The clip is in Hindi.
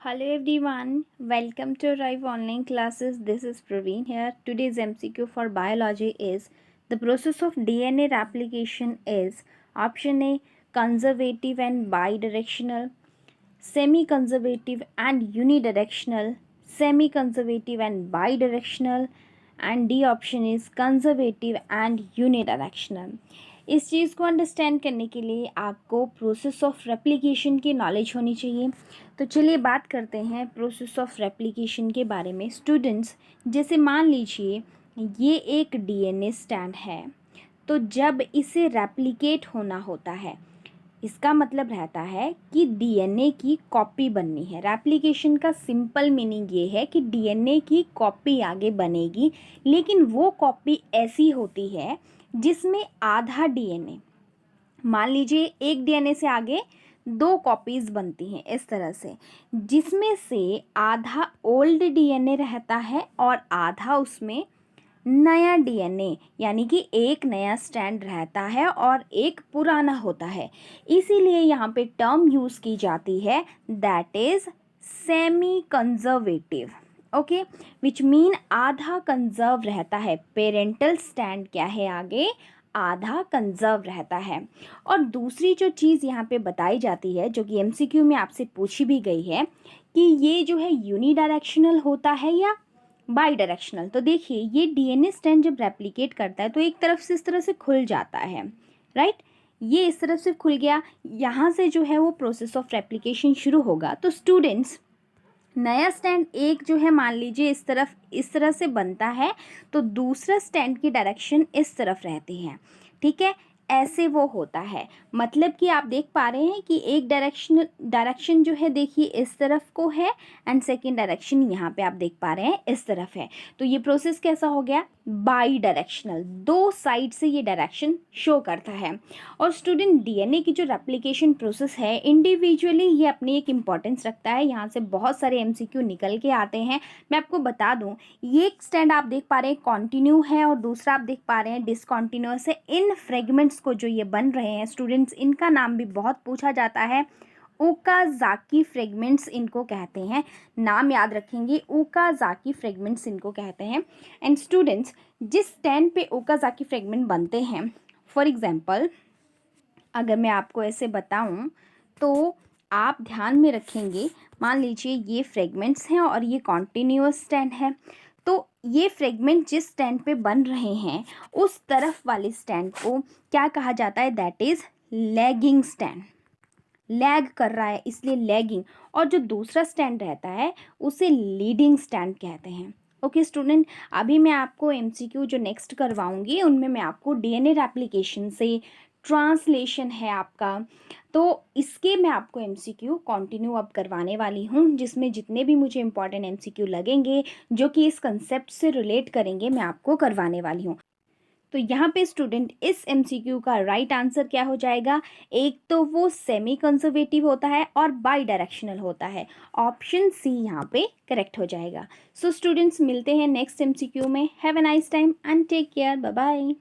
Hello everyone, welcome to Arrive Online Classes. This is Praveen here. Today's MCQ for biology is the process of DNA replication is option A conservative and bidirectional, semi-conservative and unidirectional, semi-conservative and bidirectional, and D option is conservative and unidirectional. इस चीज़ को अंडरस्टैंड करने के लिए आपको प्रोसेस ऑफ रेप्लिकेशन की नॉलेज होनी चाहिए। तो चलिए बात करते हैं प्रोसेस ऑफ रेप्लिकेशन के बारे में। स्टूडेंट्स, जैसे मान लीजिए ये एक डीएनए स्ट्रैंड है, तो जब इसे रेप्लिकेट होना होता है इसका मतलब रहता है कि डीएनए की कॉपी बननी है। रेप्लिकेशन का सिंपल मीनिंग ये है कि डीएनए की कॉपी आगे बनेगी, लेकिन वो कॉपी ऐसी होती है जिसमें आधा डीएनए, मान लीजिए एक डीएनए से आगे दो कॉपीज बनती हैं इस तरह से, जिसमें से आधा ओल्ड डीएनए रहता है और आधा उसमें नया डीएनए, यानी कि एक नया स्ट्रैंड रहता है और एक पुराना होता है। इसीलिए यहाँ पे टर्म यूज़ की जाती है that is semi conservative. Okay, which mean आधा कंजर्व रहता है। पेरेंटल स्टैंड क्या है आगे, आधा कंजर्व रहता है। और दूसरी जो चीज़ यहाँ पे बताई जाती है, जो कि एमसीक्यू में आपसे पूछी भी गई है, कि ये जो है यूनिडायरेक्शनल होता है या बाई डायरेक्शनल। तो देखिए ये डीएनए स्ट्रैंड जब रेप्लिकेट करता है तो एक तरफ से इस तरह से खुल जाता है, राइट। ये इस तरफ से खुल गया, यहाँ से जो है वो प्रोसेस ऑफ रेप्लिकेशन शुरू होगा। तो स्टूडेंट्स, नया स्टैंड एक जो है मान लीजिए इस तरह से बनता है, तो दूसरा स्टैंड की डायरेक्शन इस तरफ रहती है, ठीक है। ऐसे वो होता है, मतलब कि आप देख पा रहे हैं कि एक डायरेक्शन जो है देखिए इस तरफ को है, एंड सेकेंड डायरेक्शन यहाँ पे आप देख पा रहे हैं इस तरफ है। तो ये प्रोसेस कैसा हो गया, बाई डायरेक्शनल, दो साइड से ये डायरेक्शन शो करता है। और स्टूडेंट, डीएनए की जो रेप्लिकेशन प्रोसेस है इंडिविजुअली ये अपनी एक इम्पॉर्टेंस रखता है। यहाँ से बहुत सारे एमसीक्यू निकल के आते हैं। मैं आपको बता दूँ, ये एक स्टैंड आप देख पा रहे हैं कॉन्टिन्यू है और दूसरा आप देख पा रहे हैं डिसकॉन्टिन्यूअस है। इन फ्रेगमेंट्स को जो ये बन रहे हैं स्टूडेंट्स, इनका नाम भी बहुत पूछा जाता है, ओकाज़ाकी फ्रेगमेंट्स इनको कहते हैं। नाम याद रखेंगे, ओकाज़ाकी फ्रेगमेंट्स इनको कहते हैं। एंड स्टूडेंट्स, जिस स्टैंड पे ओकाज़ाकी फ्रेगमेंट बनते हैं, फॉर एग्जांपल अगर मैं आपको ऐसे बताऊं तो आप ध्यान में रखेंगे, मान लीजिए ये फ्रेगमेंट्स हैं और ये कॉन्टिन्यूअस स्टैंड है। तो ये फ्रेगमेंट जिस स्टैंड पे बन रहे हैं उस तरफ वाले स्टैंड को क्या कहा जाता है, that is lagging stand. Lag कर रहा है इसलिए लैगिंग, और जो दूसरा स्टैंड रहता है उसे लीडिंग स्टैंड कहते हैं। ओके स्टूडेंट, अभी मैं आपको एमसीक्यू जो नेक्स्ट करवाऊंगी उनमें मैं आपको डीएनए रेप्लिकेशन से ट्रांसलेशन है आपका, तो इसके मैं आपको एमसीक्यू कंटिन्यू अब करवाने वाली हूँ, जिसमें जितने भी मुझे इंपॉर्टेंट एमसीक्यू लगेंगे जो कि इस कंसेप्ट से रिलेट करेंगे मैं आपको करवाने वाली हूँ। तो यहाँ पे स्टूडेंट इस एमसीक्यू का राइट आंसर क्या हो जाएगा, एक तो वो सेमी कंजर्वेटिव होता है और बाई डायरेक्शनल होता है। ऑप्शन सी यहाँ पे करेक्ट हो जाएगा। सो स्टूडेंट्स, मिलते हैं नेक्स्ट एमसीक्यू में। Have a nice time and take care, bye bye.